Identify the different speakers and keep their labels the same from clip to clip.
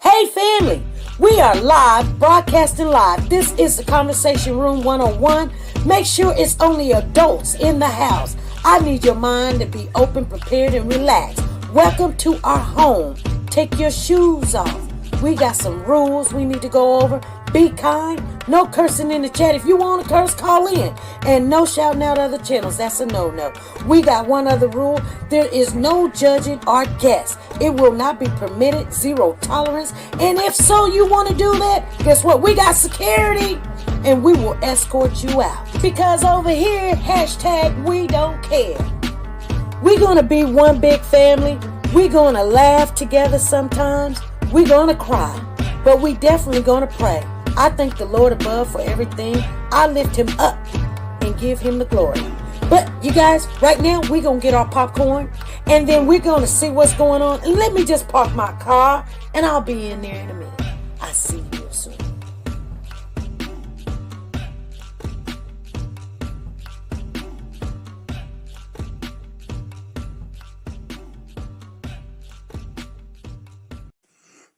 Speaker 1: Hey family, we are live, broadcasting live. This is the Conversation Room 101. Make sure it's only adults in the house. I need your mind to be open, prepared, and relaxed. Welcome to our home. Take your shoes off. We got some rules we need to go over. Be kind. No cursing in the chat. If you want to curse, call in. And no shouting out other channels. That's a no-no. We got one other rule. There is no judging our guests. It will not be permitted. Zero tolerance. And if so, you want to do that, guess what? We got security. And we will escort you out. Because over here, hashtag we don't care. We're going to be one big family. We're going to laugh together sometimes. We're going to cry. But we definitely going to pray. I thank the Lord above for everything. I lift him up and give him the glory. But you guys, right now, we're going to get our popcorn. And then we're going to see what's going on. And let me just park my car. And I'll be in there in a minute. I'll see you real soon.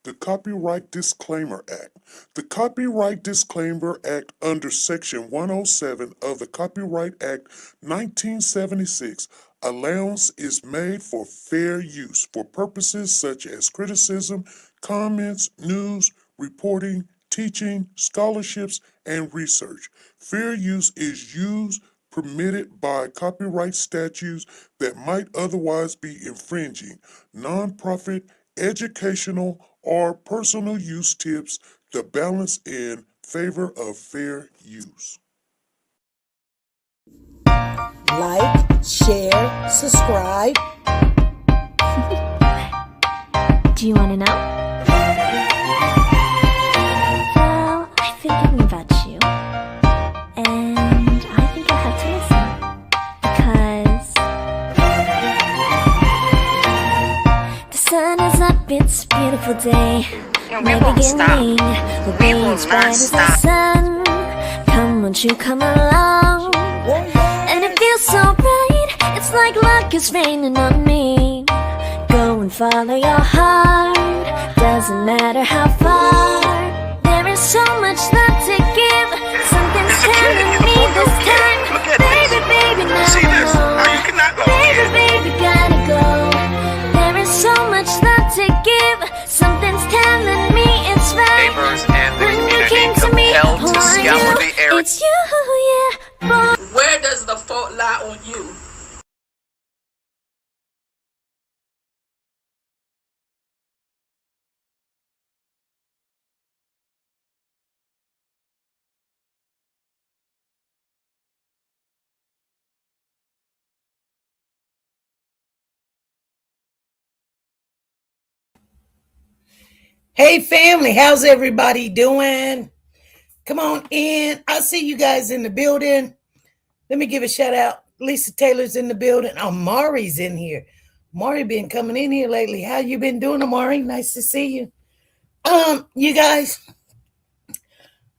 Speaker 2: The Copyright Disclaimer Act. The Copyright Disclaimer Act under Section 107 of the Copyright Act 1976, allowance is made for fair use for purposes such as criticism, comments, news, reporting, teaching, scholarships, and research. Fair use is used permitted by copyright statutes that might otherwise be infringing. Nonprofit, educational, or personal use tips the balance in favor of fair use.
Speaker 1: Like, share, subscribe.
Speaker 3: Do you want to know? Well, I've been thinking about you. And I think you'll have to listen. Because the sun is up, it's a beautiful day. My beginning will be as bright as the sun. Come, won't you come along? And it feels so right. It's like luck is raining on me. Go and follow your heart. Doesn't matter how far. There is so much love to give. Something's telling me this time. Baby, baby, now I know. Baby, baby, gotta go. There is so much love to give. Something's telling me it's right.
Speaker 4: Neighbors and the
Speaker 3: When you
Speaker 4: community
Speaker 3: came to me,
Speaker 4: compelled to
Speaker 3: who are
Speaker 4: scour
Speaker 3: you?
Speaker 4: the area.
Speaker 3: It's you, yeah, boy.
Speaker 5: Where does the fault lie on you?
Speaker 1: Hey family, how's everybody doing? Come on in. I see you guys in the building. Let me give a shout out. Lisa Taylor's in the building. Amari's in here. Amari been coming in here lately. How you been doing, Amari? Nice to see you. You guys,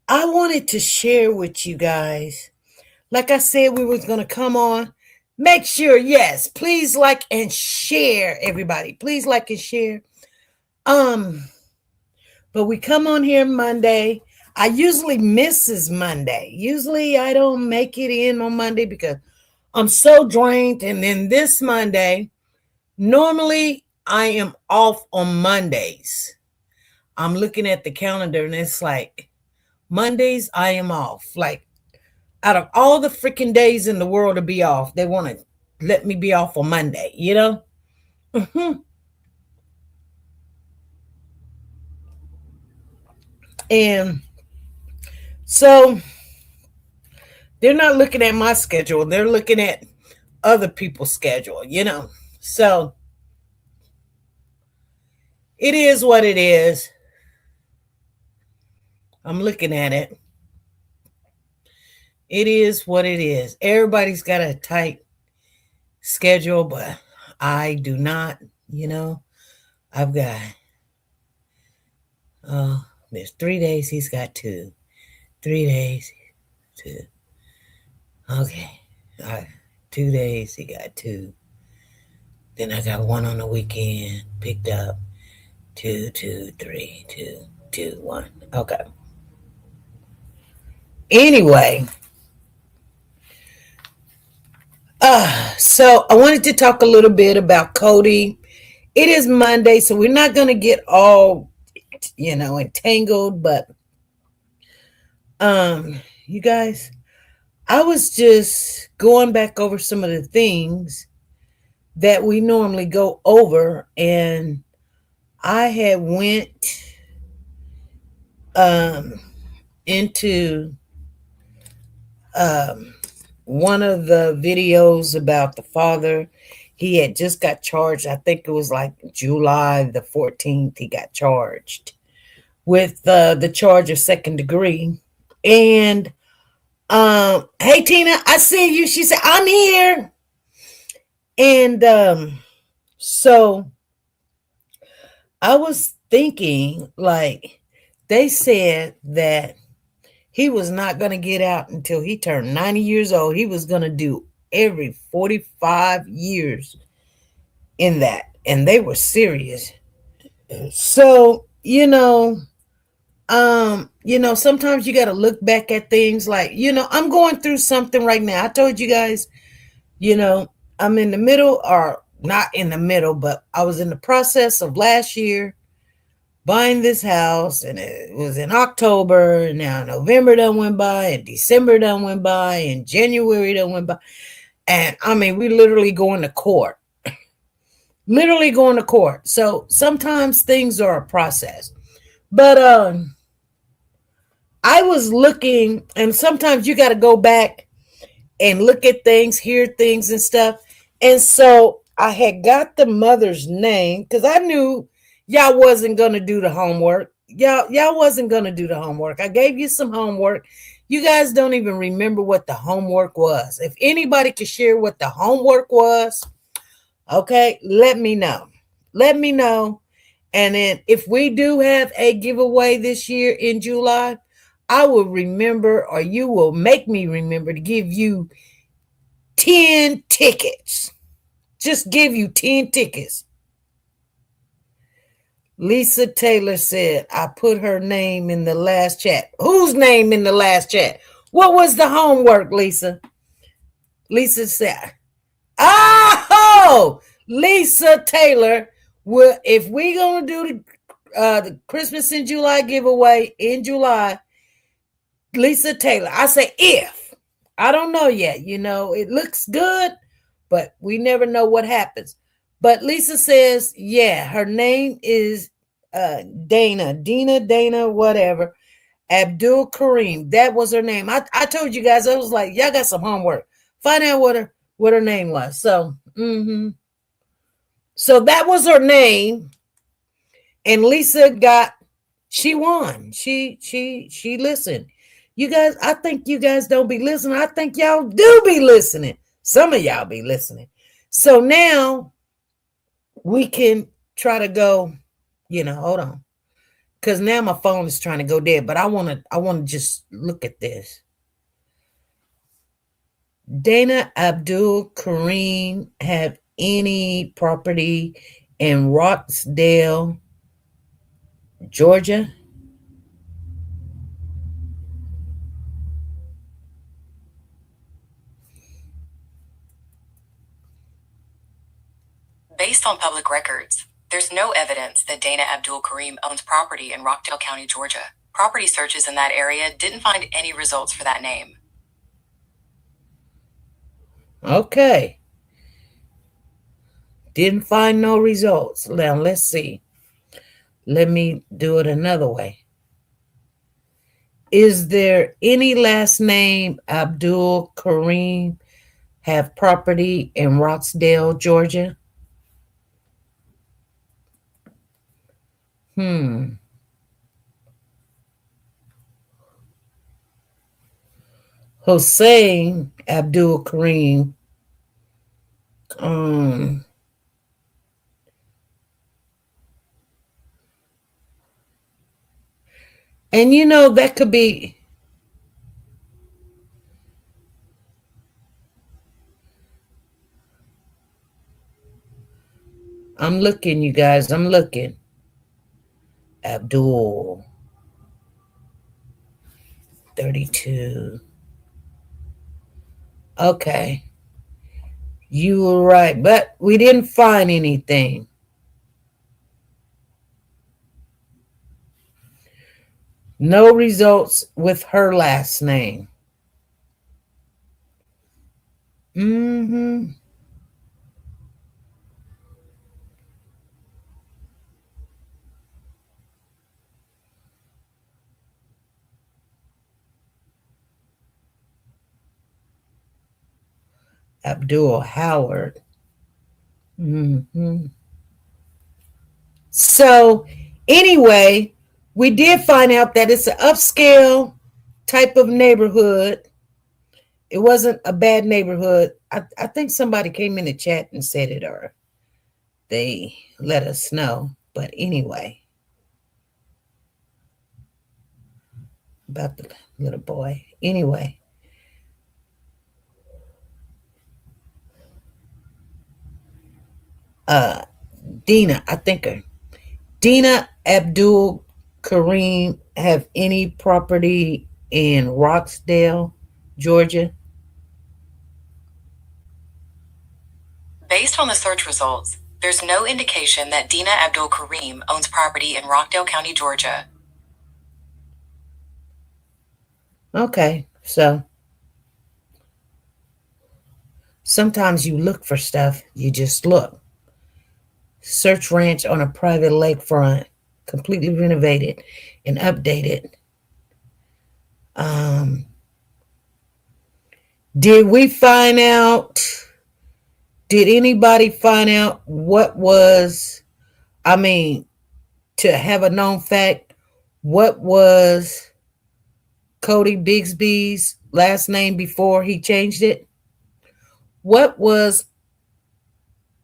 Speaker 1: I wanted to share with you guys. Like I said, we was going to come on. Make sure, yes, please like and share, everybody. Please like and share. But we come on here Monday. I usually misses Monday. Usually I don't make it in on Monday because I'm so drained. And then this Monday, normally I am off on Mondays. I'm looking at the calendar and it's like Mondays I am off. Like out of all the freaking days in the world to be off, they want to let me be off on Monday, you know? And so they're not looking at my schedule. They're looking at other people's schedule, you know. So it is what it is. I'm looking at it. It is what it is. Everybody's got a tight schedule, but I do not, you know. I've got, there's 3 days. He's got 2. 3 days, 2. Okay. All right. 2 days, he got 2. Then I got 1 on the weekend picked up. 2, 2, 3, 2, 2, 1. Okay. Anyway, so I wanted to talk a little bit about Cody. It is Monday, so we're not going to get all, entangled, but you guys, I was just going back over some of the things that we normally go over, and I had went into one of the videos about the father. He had just got charged. I think it was like July the 14th. He got charged with the charge of second degree. And hey Tina, I see you. She said, I'm here. And so I was thinking, like, they said that he was not going to get out until he turned 90 years old. He was going to do every 45 years in that. And they were serious. So, sometimes you got to look back at things like, I'm going through something right now. I told you guys, I'm in the middle, or not in the middle, but I was in the process of last year buying this house, and it was in October, and now November done went by, and December done went by, and January done went by. And I mean, we literally going to court. Literally going to court. So sometimes things are a process. But I was looking, and sometimes you got to go back and look at things, hear things and stuff. And so I had got the mother's name because I knew y'all wasn't going to do the homework. Y'all wasn't going to do the homework. I gave you some homework. You guys don't even remember what the homework was. If anybody could share what the homework was, okay, let me know. Let me know. And then if we do have a giveaway this year in July, I will remember, or you will make me remember, to give you 10 tickets. Just give you 10 tickets. Lisa Taylor said, I put her name in the last chat. Whose name in the last chat? What was the homework, Lisa? Lisa said, oh, Lisa Taylor. Well, if we're going to do the Christmas in July giveaway in July, Lisa Taylor, I say if. I don't know yet. It looks good, but we never know what happens. But Lisa says, yeah, her name is Dana, whatever. Abdul Kareem. That was her name. I told you guys, I was like, y'all got some homework. Find out what her name was. So, so that was her name. And Lisa she won. She listened. You guys, I think you guys don't be listening. I think y'all do be listening. Some of y'all be listening. So now we can try to go, hold on. Because now my phone is trying to go dead. But I want to just look at this. Dana Abdul Kareem have any property in Roxdale, Georgia?
Speaker 4: Based on public records, there's no evidence that Dana Abdul Kareem owns property in Rockdale County, Georgia. Property searches in that area didn't find any results for that name.
Speaker 1: Okay. Didn't find no results. Now, let's see. Let me do it another way. Is there any last name Abdul Kareem have property in Roxdale, Georgia? Hussein Abdul Kareem. And that could be. I'm looking, you guys. I'm looking. Abdul, 32. Okay, you were right, but we didn't find anything. No results with her last name. Mm-hmm. Abdul Howard. Mm-hmm. So, anyway, we did find out that it's an upscale type of neighborhood. It wasn't a bad neighborhood. I think somebody came in the chat and said it, or they let us know. But anyway, about the little boy. Anyway, Dina, I think her. Dina Abdul Kareem have any property in Roxdale, Georgia?
Speaker 4: Based on the search results, there's no indication that Dina Abdul Kareem owns property in Rockdale County, Georgia.
Speaker 1: Okay, so sometimes you look for stuff, you just look. Search ranch on a private lakefront, completely renovated and updated. Did we find out? Did anybody find out what was, to have a known fact, what was Codi Bigsby's last name before he changed it? What was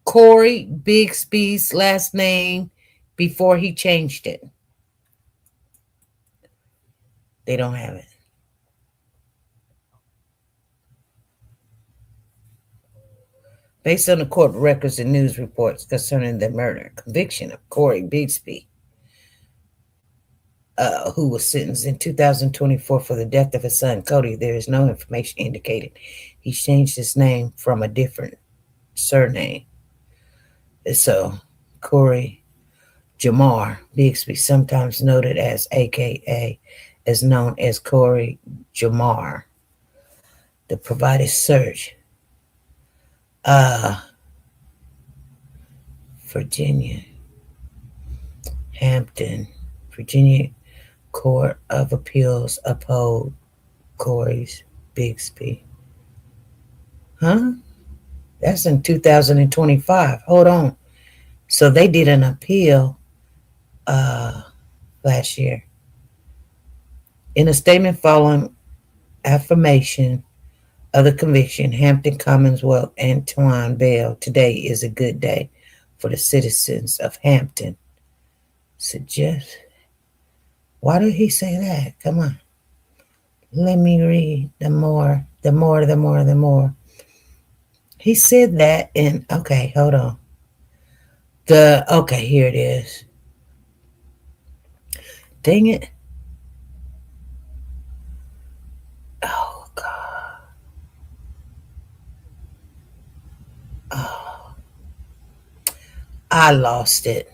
Speaker 1: Corey Bigsby's last name before he changed it? They don't have it. Based on the court records and news reports concerning the murder conviction of Corey Bigsby, who was sentenced in 2024 for the death of his son, Codi, there is no information indicating he changed his name from a different surname. So, Corey Jamar Bigsby, sometimes noted as AKA, is known as Corey Jamar. The provided search. Virginia, Hampton, Virginia Court of Appeals uphold Corey's Bigsby. Huh? That's in 2025. Hold on. So they did an appeal last year. In a statement following affirmation of the conviction, Hampton Commonwealth Antoine Bell, today is a good day for the citizens of Hampton. Suggest. Why did he say that? Come on. Let me read the more. He said that in, okay, hold on. Okay, here it is. Dang it. Oh, God. Oh, I lost it.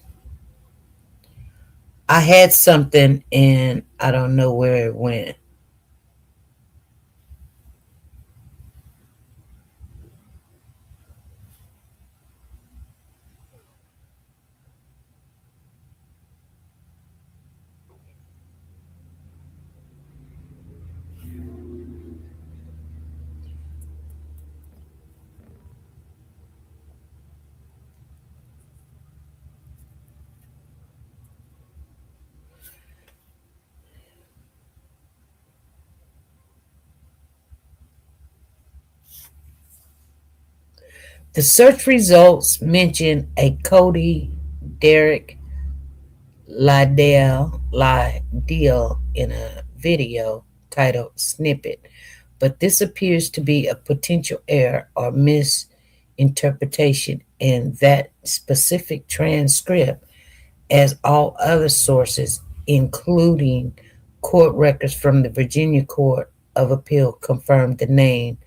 Speaker 1: I had something and I don't know where it went. The search results mention a Cody Derek Liddell in a video titled Snippet, but this appears to be a potential error or misinterpretation in that specific transcript, as all other sources, including court records from the Virginia Court of Appeal, confirmed the name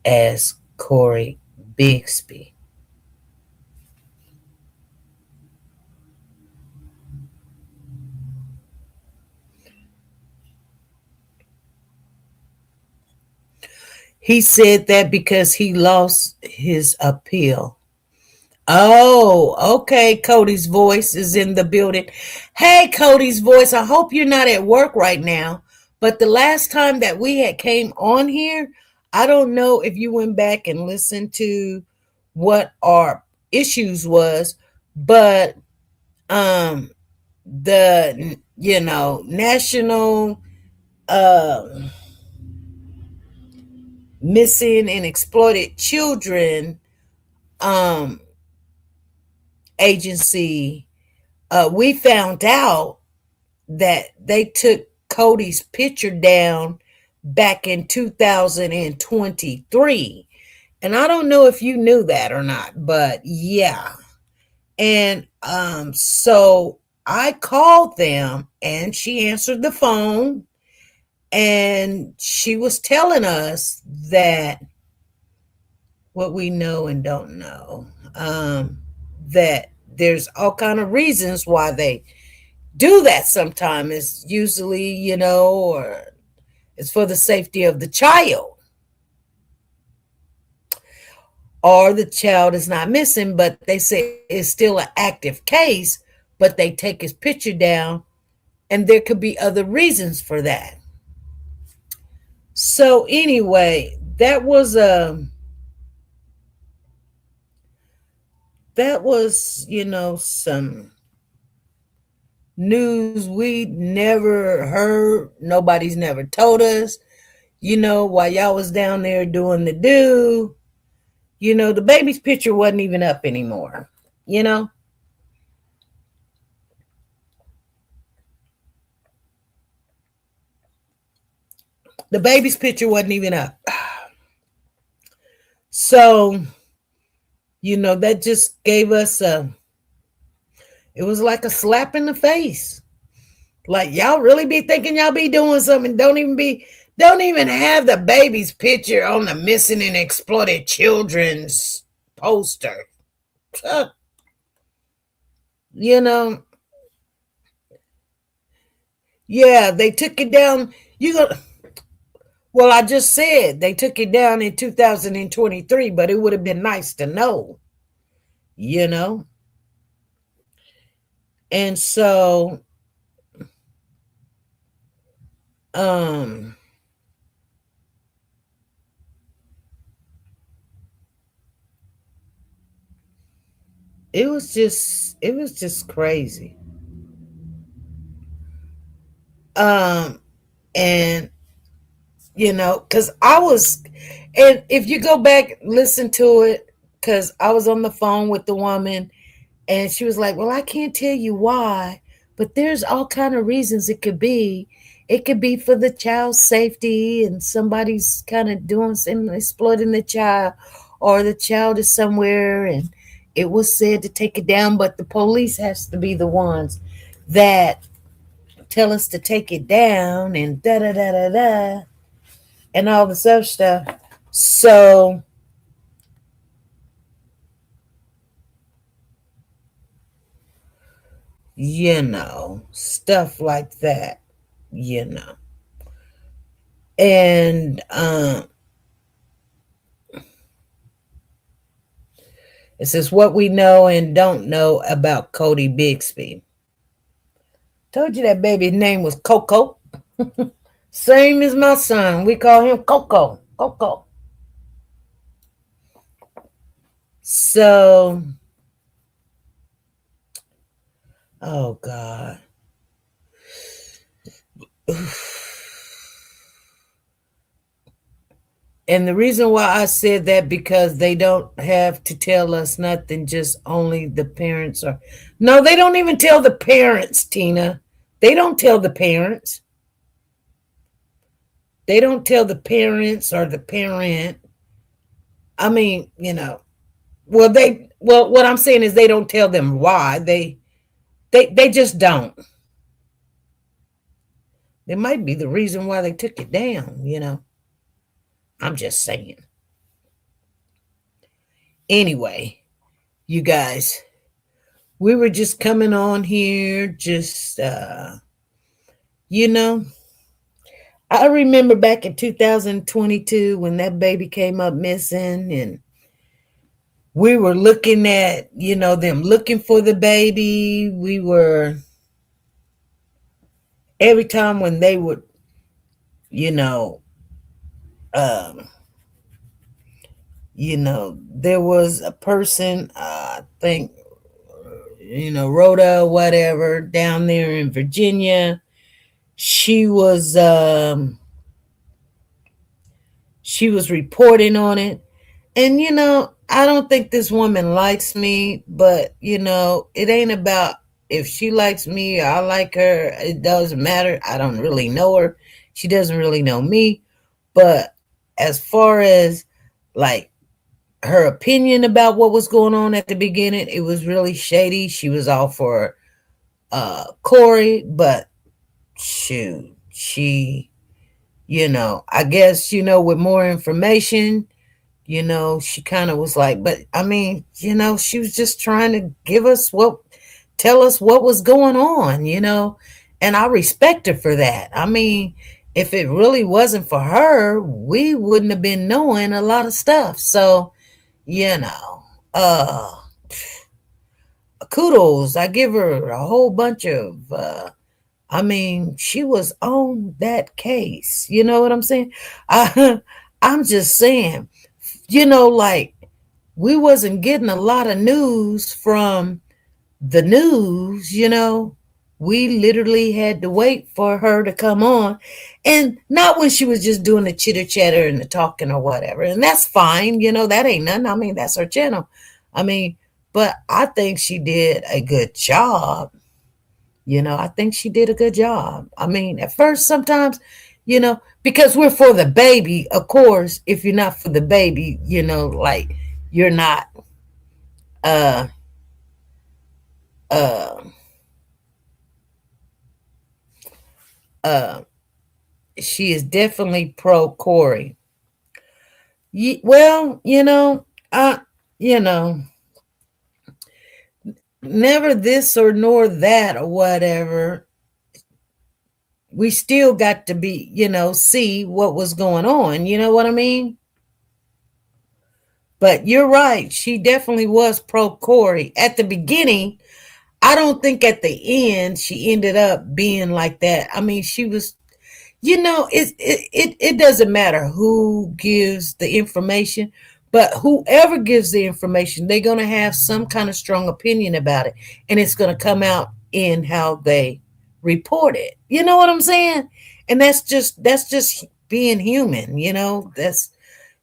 Speaker 1: as Codi Bigsby. He said that because he lost his appeal. Oh, okay. Cody's voice is in the building. Hey, Cody's voice. I hope you're not at work right now. But the last time that we had came on here, I don't know if you went back and listened to what our issues was, but the national missing and exploited children um agency, we found out that they took Cody's picture down back in 2023. And I don't know if you knew that or not, but yeah. And so I called them and she answered the phone and she was telling us that what we know and don't know, that there's all kind of reasons why they do that. Sometimes it's usually, or it's for the safety of the child, or the child is not missing, but they say it's still an active case, but they take his picture down, and there could be other reasons for that. So anyway, that was some news we never heard. Nobody's never told us. While y'all was down there doing the do, the baby's picture wasn't even up anymore. The baby's picture wasn't even up. So, that just gave us it was like a slap in the face. Like, y'all really be thinking y'all be doing something, don't even have the baby's picture on the missing and exploited children's poster. Yeah, they took it down. Well, I just said they took it down in 2023, but it would have been nice to know, And so, it was just crazy. And because and if you go back, listen to it, because I was on the phone with the woman and she was like, well, I can't tell you why, but there's all kind of reasons it could be. It could be for the child's safety and somebody's kind of doing something, exploiting the child, or the child is somewhere and it was said to take it down, but the police has to be the ones that tell us to take it down and da da da da da and all this other stuff. So stuff like that, and it says what we know and don't know about Codi Bigsby. Told you that baby's name was Coco. Same as my son. We call him Coco. Coco. So, oh God. And the reason why I said that, because they don't have to tell us nothing, just only the parents are. No, they don't even tell the parents, Tina. They don't tell the parents. They don't tell the parents or the parent. I mean, well, what I'm saying is they don't tell them why. They just don't. It might be the reason why they took it down, you know. I'm just saying. Anyway, you guys, we were just coming on here, just, you know, I remember back in 2022 when that baby came up missing, and we were looking at, you know, them looking for the baby. We were, every time when they would, you know, um, there was a person, I think, Rhoda, whatever, down there in Virginia. She was she was reporting on it. And I don't think this woman likes me, but it ain't about if she likes me or I like her. It doesn't matter. I don't really know her. She doesn't really know me. But as far as like her opinion about what was going on at the beginning, it was really shady. She was all for Corey, but shoot, she, I guess, with more information, she kind of was like, but I mean, she was just trying to tell us what was going on, and I respect her for that. I mean, if it really wasn't for her, we wouldn't have been knowing a lot of stuff. So, you know, uh, kudos. I give her a whole bunch of, I mean, she was on that case. You know what I'm saying? I'm just saying, like we wasn't getting a lot of news from the news, we literally had to wait for her to come on, and not when she was just doing the chitter chatter and the talking or whatever. And that's fine, that ain't nothing. I mean, that's her channel. I mean, but I think she did a good job. I think she did a good job. I mean, at first, sometimes, because we're for the baby, of course, if you're not for the baby, like you're not, uh, uh, uh, she is definitely pro Corey. Well, you know, never this or nor that or whatever. We still got to be, see what was going on. You know what I mean? But you're right. She definitely was pro Corey. At the beginning, I don't think at the end she ended up being like that. I mean, she was, it doesn't matter who gives the information, but whoever gives the information, they're going to have some kind of strong opinion about it. And it's going to come out in how they report it. You know what I'm saying? And that's just being human, that's,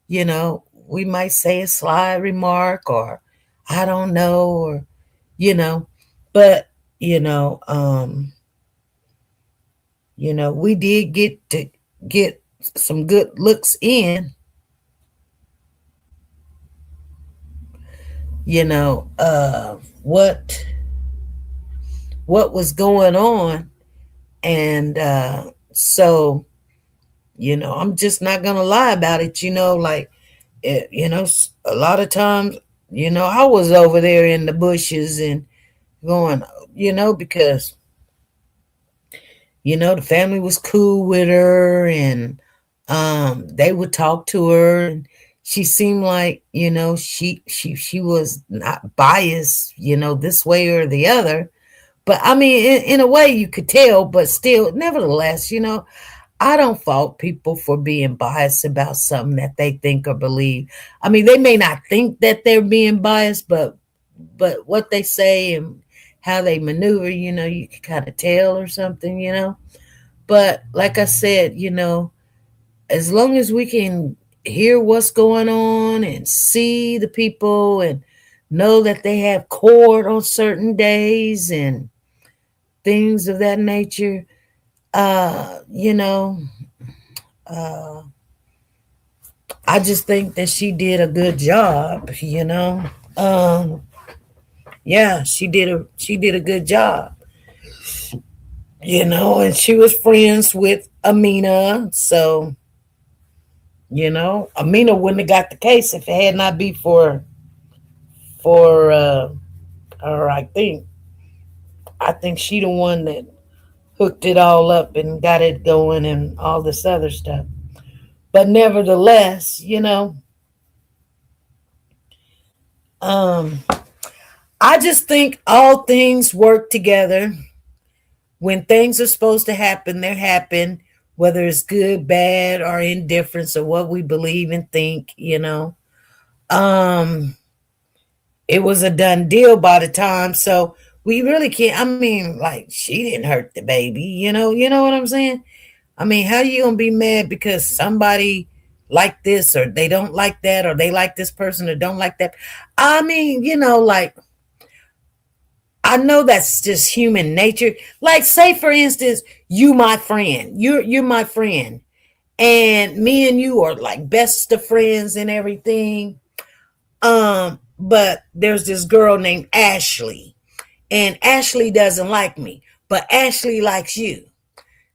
Speaker 1: we might say a sly remark, or I don't know, or, but, we did get some good looks in, what was going on. And so, I'm just not gonna lie about it, like a lot of times, I was over there in the bushes and going, because the family was cool with her, and they would talk to her, and she seemed like, she was not biased, this way or the other. But I mean, in a way you could tell, but still, nevertheless, I don't fault people for being biased about something that they think or believe. I mean, they may not think that they're being biased, but what they say and how they maneuver, you can kind of tell or something, But like I said, as long as we can hear what's going on and see the people and know that they have court on certain days and things of that nature, uh, you know, uh, I just think that she did a good job, Yeah, she did a good job, and she was friends with Amina. So, Amina wouldn't have got the case if it had not be for her. I think she the one that hooked it all up and got it going and all this other stuff. But nevertheless, um, I just think all things work together. When things are supposed to happen, they happen, whether it's good, bad, or indifference, or what we believe and think. Um, it was a done deal by the time. So we really can't. I mean, like, she didn't hurt the baby. You know what I'm saying? I mean, how you gonna be mad because somebody like this or they don't like that, or they like this person or don't like that? I mean, like, I know that's just human nature. Like, say for instance, you my friend. You're my friend. And me and you are like best of friends and everything. But there's this girl named Ashley. And Ashley doesn't like me, but Ashley likes you.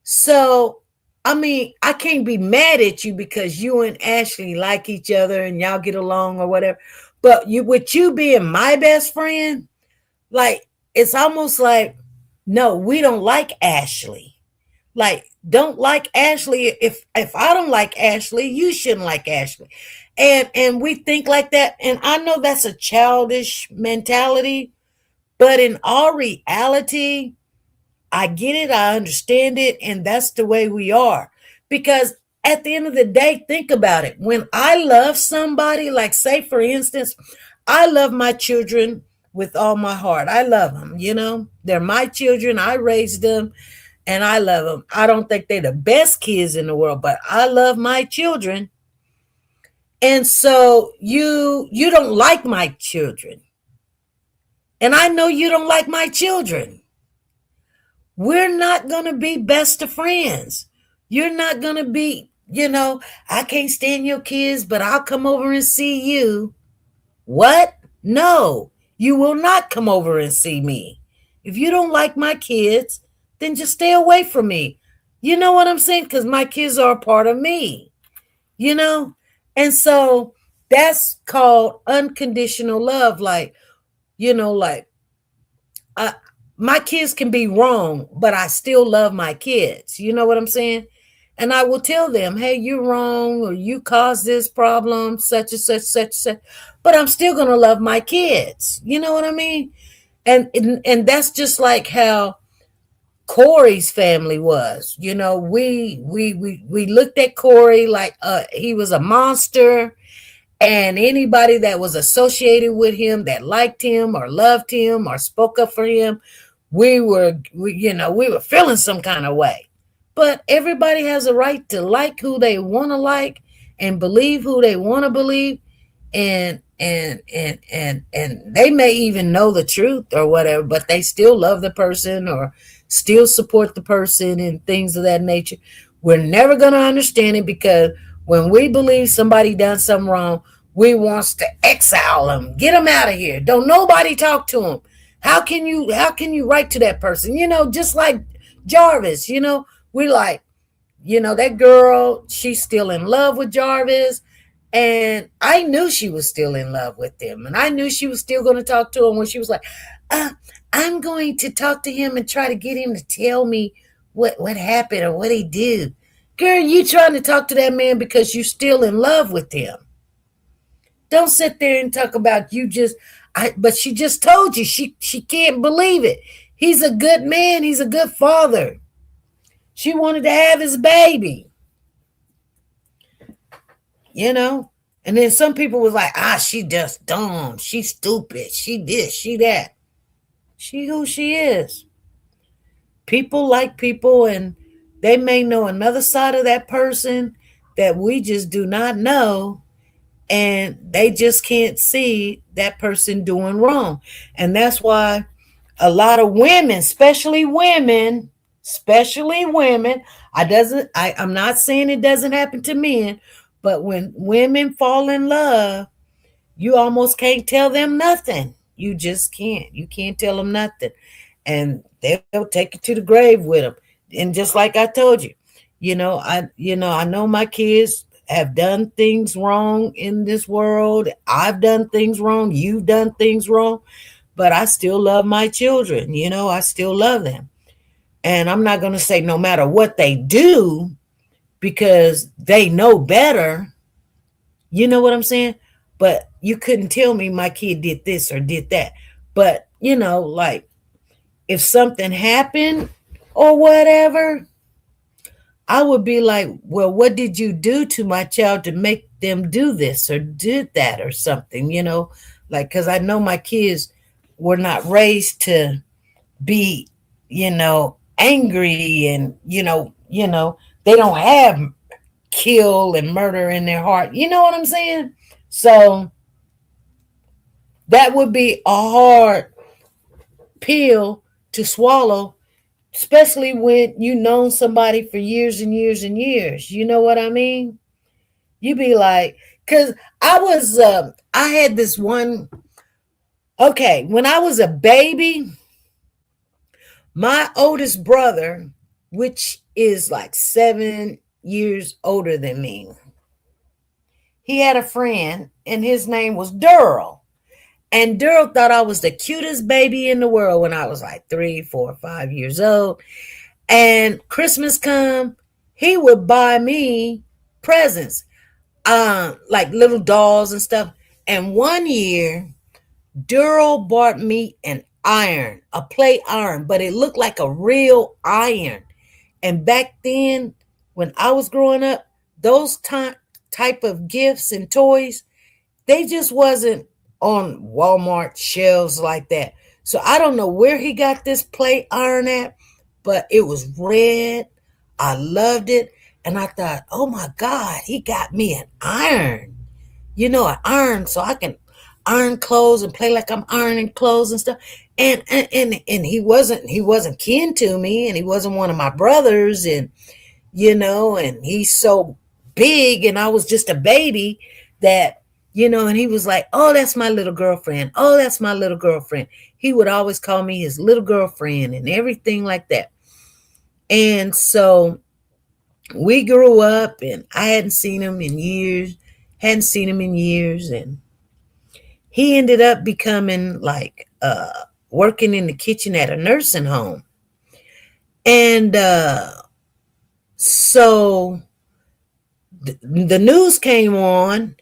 Speaker 1: So, I mean, I can't be mad at you because you and Ashley like each other and y'all get along or whatever. But with you being my best friend, like, it's almost like, no, we don't like Ashley. Like, don't like Ashley. If I don't like Ashley, you shouldn't like Ashley. And we think like that. And I know that's a childish mentality, but in all reality, I get it, I understand it, and that's the way we are. Because at the end of the day, think about it. When I love somebody, like, say for instance, I love my children with all my heart. I love them. They're my children. I raised them and I love them. I don't think they're the best kids in the world, but I love my children. And so you don't like my children. And I know you don't like my children. We're not going to be best of friends. You're not going to be, I can't stand your kids, but I'll come over and see you. What? No, you will not come over and see me. If you don't like my kids, then just stay away from me. You know what I'm saying? Because my kids are a part of me, you know? And so that's called unconditional love. Like, like, uh, my kids can be wrong, but I still love my kids. You know what I'm saying? And I will tell them, hey, you're wrong, or you caused this problem, such and such, such and such. But I'm still gonna love my kids. You know what I mean? And that's just like how Corey's family was. We looked at Corey like he was a monster, and anybody that was associated with him, that liked him or loved him or spoke up for him, we were feeling some kind of way. But everybody has a right to like who they want to like and believe who they want to believe, and they may even know the truth or whatever, but they still love the person or still support the person and things of that nature. We're never going to understand it, because when we believe somebody done something wrong, we wants to exile them, get them out of here. Don't nobody talk to them. How can you write to that person? Just like Jarvis, we like, that girl, she's still in love with Jarvis. And I knew she was still in love with him. And I knew she was still going to talk to him when she was like, I'm going to talk to him and try to get him to tell me what happened or what he did. Girl, you trying to talk to that man because you're still in love with him. Don't sit there and talk about but she just told you she can't believe it. He's a good man. He's a good father. She wanted to have his baby. And then some people was like, she just dumb. She stupid. She this, she that. She who she is. People like people, and they may know another side of that person that we just do not know. And they just can't see that person doing wrong. And that's why a lot of women, especially women, I'm not saying it doesn't happen to men, but when women fall in love, you almost can't tell them nothing. You just can't. You can't tell them nothing. And they'll take you to the grave with them. And just like I told you, I know my kids have done things wrong in this world. I've done things wrong. You've done things wrong. But I still love my children. I still love them. And I'm not going to say no matter what they do, because they know better. You know what I'm saying? But you couldn't tell me my kid did this or did that. But, like if something happened or whatever, I would be like, well, what did you do to my child to make them do this or did that or something, like, because I know my kids were not raised to be, angry and, they don't have kill and murder in their heart. You know what I'm saying? So that would be a hard pill to swallow, especially when you known somebody for years and years and years. You know what I mean? You be like, because I had this one. Okay, when I was a baby, my oldest brother, which is like 7 years older than me, he had a friend and his name was Daryl. And Daryl thought I was the cutest baby in the world when I was like 3, 4, 5 years old. And Christmas come, he would buy me presents, like little dolls and stuff. And one year, Daryl bought me an iron, a plate iron, but it looked like a real iron. And back then, when I was growing up, those type of gifts and toys, they just wasn't on Walmart shelves like that. So I don't know where he got this plate iron at, but it was red. I loved it. And I thought, oh my God, he got me an iron. An iron so I can iron clothes and play like I'm ironing clothes and stuff. And he wasn't kin to me, and he wasn't one of my brothers, and and he's so big and I was just a baby that, and he was like, oh, that's my little girlfriend. Oh, that's my little girlfriend. He would always call me his little girlfriend and everything like that. And so we grew up and I hadn't seen him in years, and he ended up becoming like working in the kitchen at a nursing home. And so the news came on,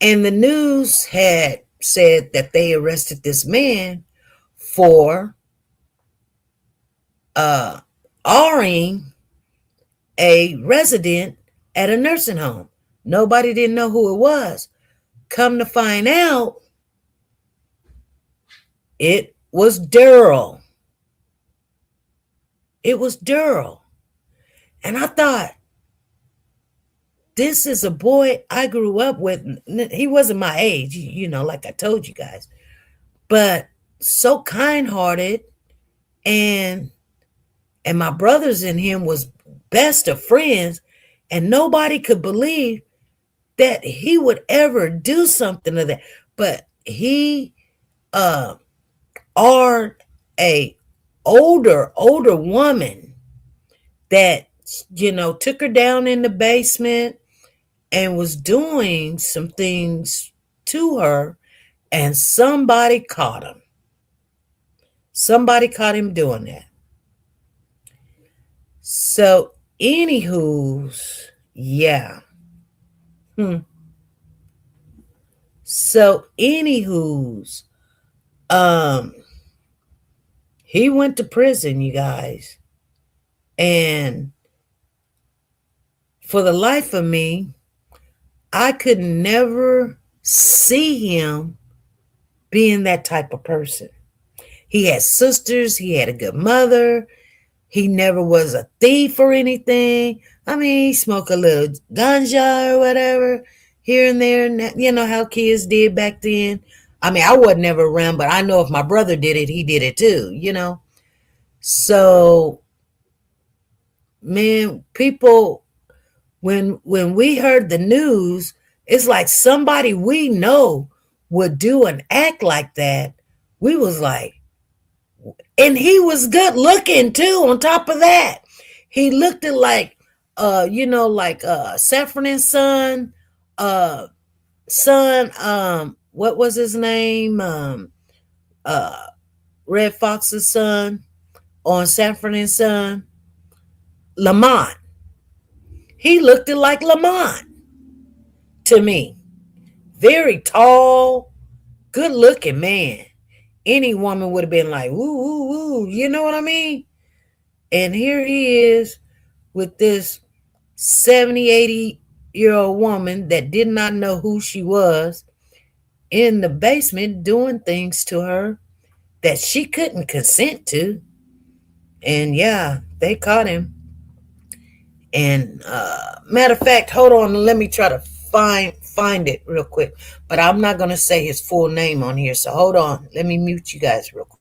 Speaker 1: and the news had said that they arrested this man for Ring a resident at a nursing home. Nobody didn't know who it was. Come to find out, it was Daryl. It was Daryl. And I thought, this is a boy I grew up with. He wasn't my age, like I told you guys, but so kind-hearted, and my brothers and him was best of friends, and nobody could believe that he would ever do something of that. But he are a older woman that took her down in the basement and was doing some things to her, and somebody caught him. Somebody caught him doing that. So, anywho's, yeah. So, anywho's, he went to prison, you guys. And for the life of me, I could never see him being that type of person. He had sisters. He had a good mother. He never was a thief or anything. I mean, he smoked a little ganja or whatever here and there. You know how kids did back then. I mean, I wasn't never around, but I know if my brother did it, he did it too, So, man, people, when we heard the news, it's like somebody we know would do an act like that We was like, and he was good looking too. On top of that, he looked at like, Saffron and uh, what was his name? Uh, Red Fox's son on Saffron and Son, Lamont. He looked like Lamont to me. Very tall, good looking man. Any woman would have been like, woo, woo, woo. You know what I mean? And here he is with this 70, 80-year old woman that did not know who she was in the basement doing things to her that she couldn't consent to. And yeah, they caught him. And matter of fact, hold on, let me try to find it real quick. But I'm not gonna say his full name on here, so hold on. Let me mute you guys real quick.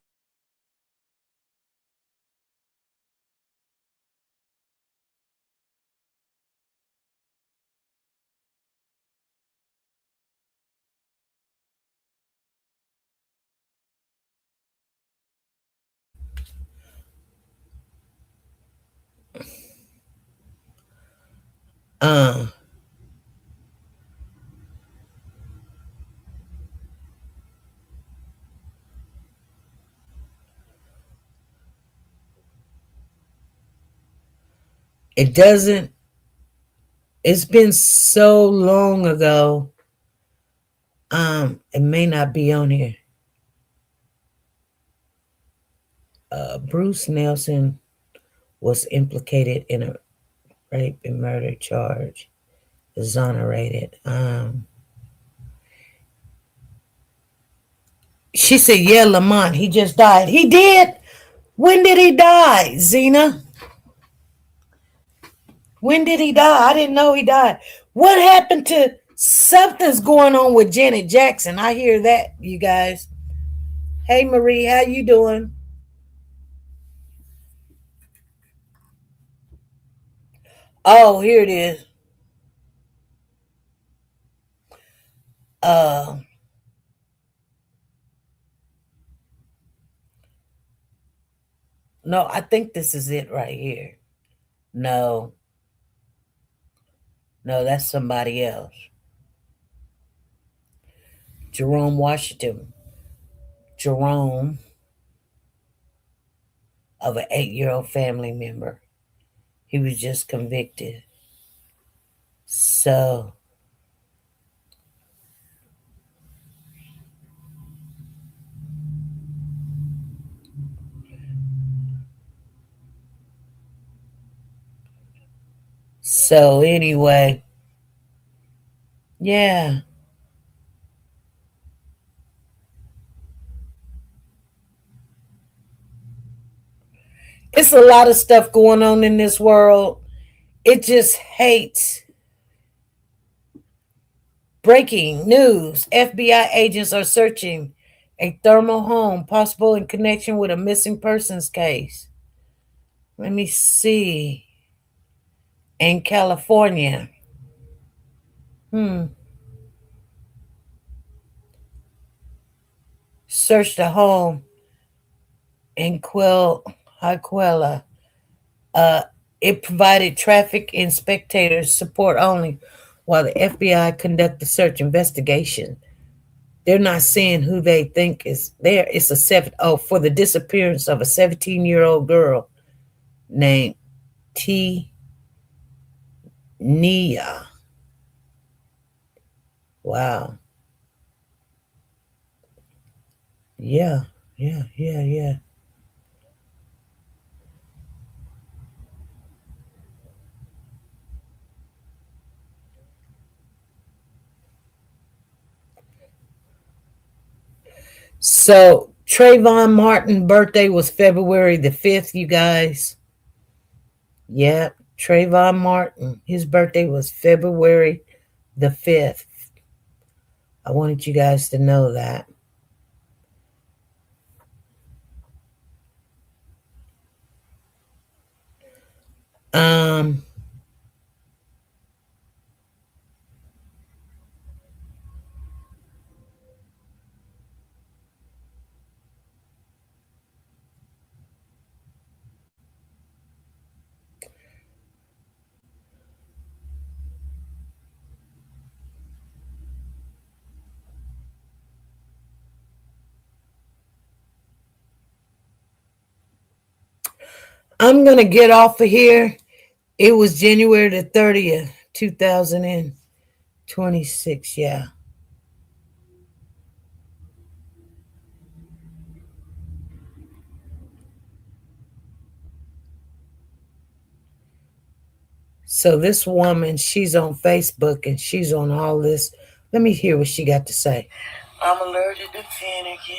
Speaker 1: Uh, it doesn't. It's been so long ago. It may not be on here. Bruce Nelson was implicated in a rape and murder charge, exonerated. She said, yeah, Lamont, he just died. He did? When did he die, Zena? When did he die? I didn't know he died. What happened to something's going on with Janet Jackson? I hear that, you guys. Hey, Marie, how you doing? Oh, here it is. Uh, no, I think this is it right here. No, that's somebody else. Jerome Washington. Jerome, of an 8-year-old family member. He was just convicted. So, anyway, yeah. It's a lot of stuff going on in this world. It just hates. Breaking news. FBI agents are searching a thermal home, possible in connection with a missing persons case. Let me see. In California. Searched a home in Hiquela. It provided traffic and spectators support only while the FBI conduct the search investigation. They're not saying who they think is there. It's for the disappearance of a 17-year-old girl named T. Nia. Wow. Yeah. So Trayvon Martin's birthday was February the 5th, you guys. Yep. Trayvon Martin. His birthday was February the 5th. I wanted you guys to know that. Um, I'm gonna get off of here. It was January the 30th, 2026. Yeah. So this woman, she's on Facebook and she's on all this. Let me hear what she got to say. I'm allergic to finikin.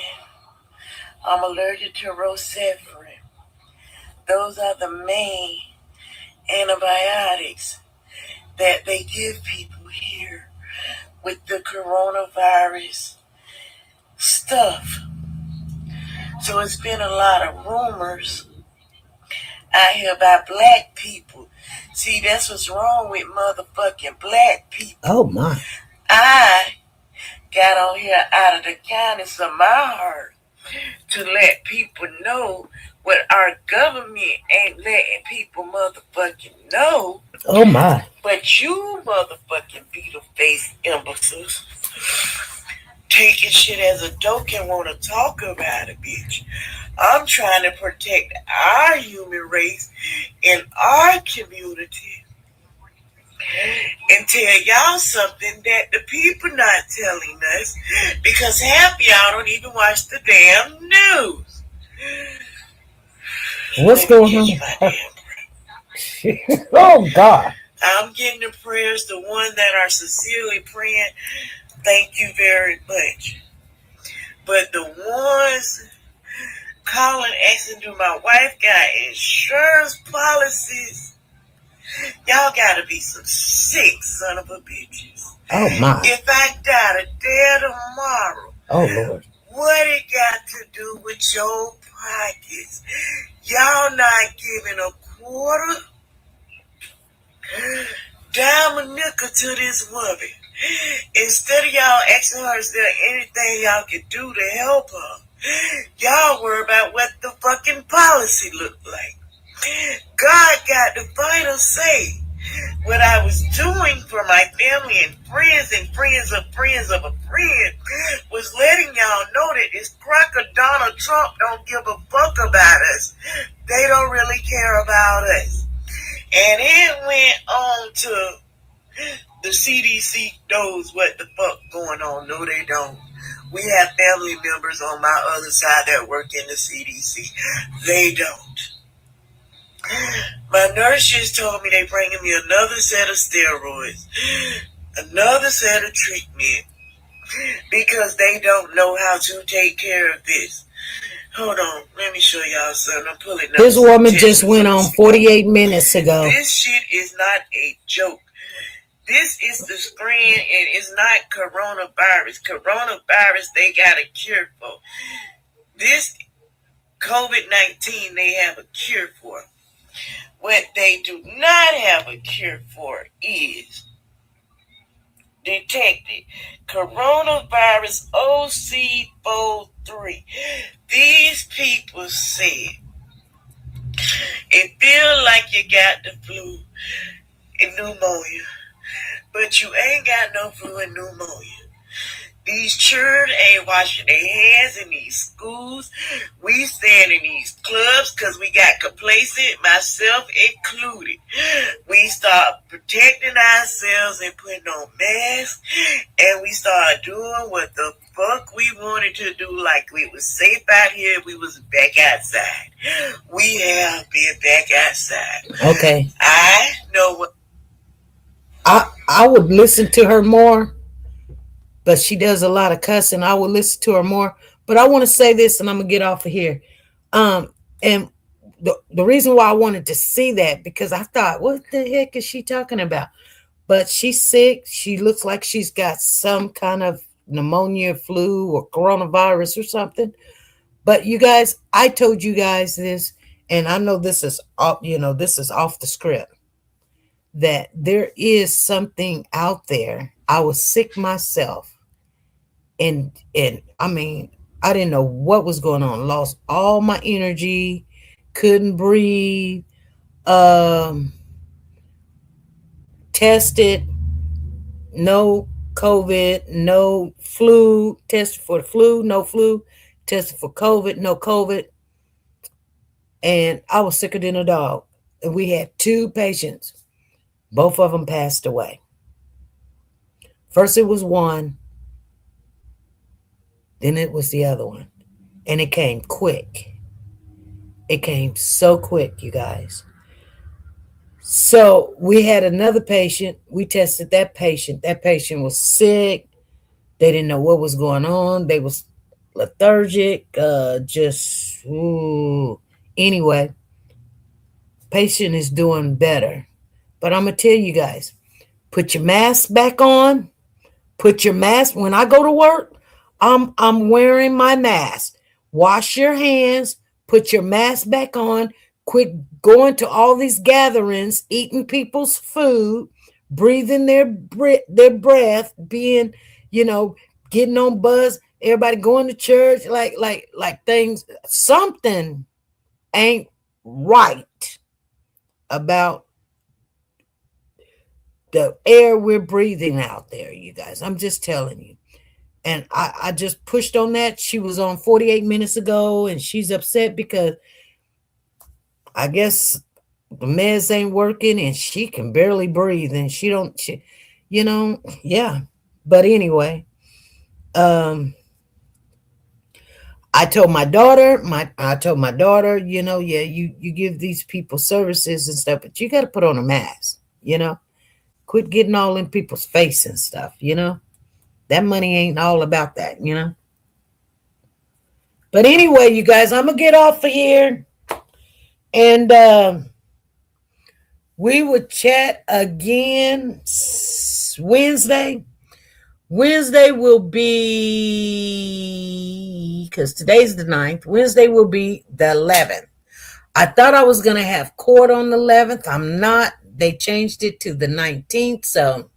Speaker 1: I'm allergic to rocephin. Those are the main antibiotics that they give people here with the coronavirus stuff. So it's been a lot of rumors out here about black people. See, that's what's wrong with motherfucking black people. Oh my. I got on here out of the kindness of my heart to let people know what our government ain't letting people motherfucking know. Oh my. But you motherfucking beetle face imbeciles taking shit as a joke and want to talk about it, bitch. I'm trying to protect our human race in our community and tell y'all something that the people not telling us because half y'all don't even watch the damn news. What's going on? Oh God. I'm getting the prayers, the ones that are sincerely praying. Thank you very much. But the ones calling, asking, do my wife got insurance policies? Y'all gotta be some sick son of a bitches. Oh my. If I die today or tomorrow, oh Lord, what it got to do with your pockets? Y'all not giving a quarter, dime a nickel to this woman. Instead of y'all asking her, is there anything y'all can do to help her? Y'all worry about what the fucking policy looked like. God got the final say. What I was doing for my family and friends of friends of a friend was letting y'all know that this cracker Donald Trump don't give a fuck about us. They don't really care about us. And it went on to the CDC knows what the fuck going on. No, they don't. We have family members on my other side that work in the CDC. They don't. My nurse just told me they bringing me another set of steroids, another set of treatment, because they don't know how to take care of this. Hold on, let me show y'all something. I'm pulling up. This woman just went on 48 minutes ago. This shit is not a joke. This is the screen, and it's not coronavirus. Coronavirus, they got a cure for. This COVID-19, they have a cure for. What they do not have a cure for is detected coronavirus OC43. These people said it feels like you got the flu and pneumonia, but you ain't got no flu and pneumonia. These children ain't washing their hands in these schools. We stand in these clubs because we got complacent, myself included. We start protecting ourselves and putting on masks, and we start doing what the fuck we wanted to do. Like we was safe out here, we was back outside. We have been back outside. Okay. I know what I would listen to her more, but she does a lot of cussing. I will listen to her more. But I want to say this, and I'm gonna get off of here. And the reason why I wanted to see that, because I thought, what the heck is she talking about? But she's sick. She looks like she's got some kind of pneumonia, flu, or coronavirus or something. But you guys, I told you guys this, and I know this is off, this is off the script, that there is something out there. I was sick myself, and I mean, I didn't know what was going on. Lost all my energy, couldn't breathe. Tested, no COVID, no flu. Tested for the flu, no flu. Tested for COVID, no COVID. and I was sicker than a dog. And we had 2 patients. Both of them passed away. First it was one, then it was the other one. And it came quick. It came so quick, you guys. So we had another patient. We tested that patient. That patient was sick. They didn't know what was going on. They was lethargic. Anyway, patient is doing better. But I'm going to tell you guys, put your mask back on. Put your mask. When I go to work, I'm wearing my mask. Wash your hands. Put your mask back on. Quit going to all these gatherings, eating people's food, breathing their breath, being, getting on buzz. Everybody going to church, like things. Something ain't right about the air we're breathing out there, you guys. I'm just telling you. And I just pushed on that. She was on 48 minutes ago, and she's upset because I guess the meds ain't working, and she can barely breathe, and yeah. But anyway, I told my daughter, you give these people services and stuff, but you got to put on a mask, Quit getting all in people's face and stuff, That money ain't all about that, But anyway, you guys, I'm going to get off of here. And we would chat again Wednesday. Wednesday will be, because today's the 9th, Wednesday will be the 11th. I thought I was going to have court on the 11th. I'm not. They changed it to the 19th. So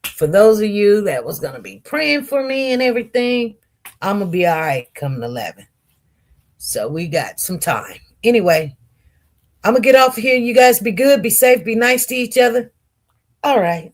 Speaker 1: for those of you that was going to be praying for me and everything, I'm going to be all right come the 11th. So we got some time. Anyway, I'm going to get off here. You guys be good, be safe, be nice to each other. All right.